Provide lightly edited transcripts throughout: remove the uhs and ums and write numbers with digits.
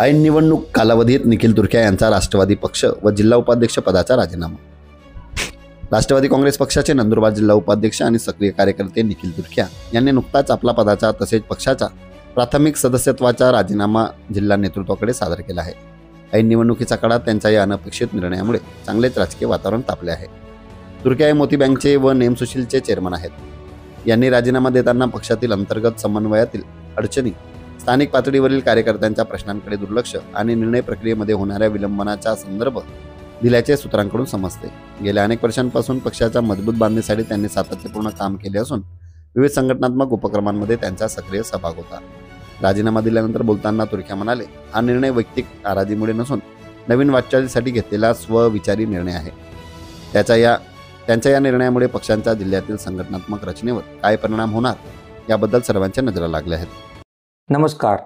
ऐन निवडणूक कालावधीत निखिल तुरख्या यांचा राष्ट्रवादी पक्ष व जिल्हा उपाध्यक्ष पदाचा राजीनामा। राष्ट्रवादी काँग्रेस पक्षाचे नंदुरबार जिल्हा उपाध्यक्ष आणि सक्रिय कार्यकर्ते निखिल तुरख्या यांनी नुकताच आपला पदाचा तसेच पक्षाचा प्राथमिक सदस्यत्वाचा राजीनामा जिल्हा नेतृत्वाकडे सादर केला आहे। ऐन निवडणुकीच्या काळात त्यांच्या या अनपेक्षित निर्णयामुळे चांगलेच राजकीय वातावरण तापले आहे। तुरख्या हे मोती बँकचे व नेमसुशीलचे चेअरमन आहेत। यांनी राजीनामा देताना पक्षातील अंतर्गत समन्वयातील अडचणी, स्थानिक पातळीवरील कार्यकर्त्यांच्या प्रश्नांकडे दुर्लक्ष आणि निर्णय प्रक्रियेमध्ये होणाऱ्या विलंबनाचा संदर्भ दिल्याचे सूत्रांकडून समजते। गेल्या अनेक वर्षांपासून पक्षाच्या मजबूत बांधणीसाठी त्यांनी सातत्यपूर्ण काम केले असून विविध संघटनात्मक उपक्रमांमध्ये त्यांचा सक्रिय सहभाग होता। राजीनामा दिल्यानंतर बोलताना तुरख्या म्हणाले, हा निर्णय वैयक्तिक नाराजीमुळे नसून नवीन वाटचालीसाठी घेतलेला स्वविचारी निर्णय आहे। त्यांच्या या निर्णयामुळे पक्षांच्या जिल्ह्यातील संघटनात्मक रचनेवर काय परिणाम होणार याबद्दल सर्वांच्या नजरा लागल्या आहेत। नमस्कार,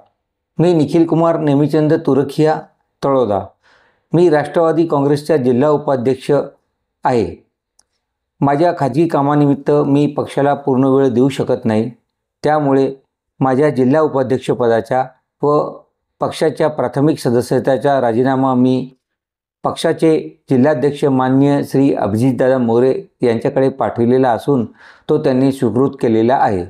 मी निखिल कुमार नेमीचंद तुरखिया तळोदा। मी राष्ट्रवादी काँग्रेसचा जिल्हा उपाध्यक्ष आहे। माझ्या खाजगी कामानिमित्त मी पक्षाला पूर्ण वेळ देऊ शकत नाही, त्यामुळे माझ्या जिल्हा उपाध्यक्षपदाचा व पक्षाच्या प्राथमिक सदस्यत्वाचा राजीनामा मी पक्षाचे जिल्हाध्यक्ष माननीय श्री अभिजितदादा मोरे यांच्याकडे पाठविलेला असून तो त्यांनी स्वीकृत केलेला आहे।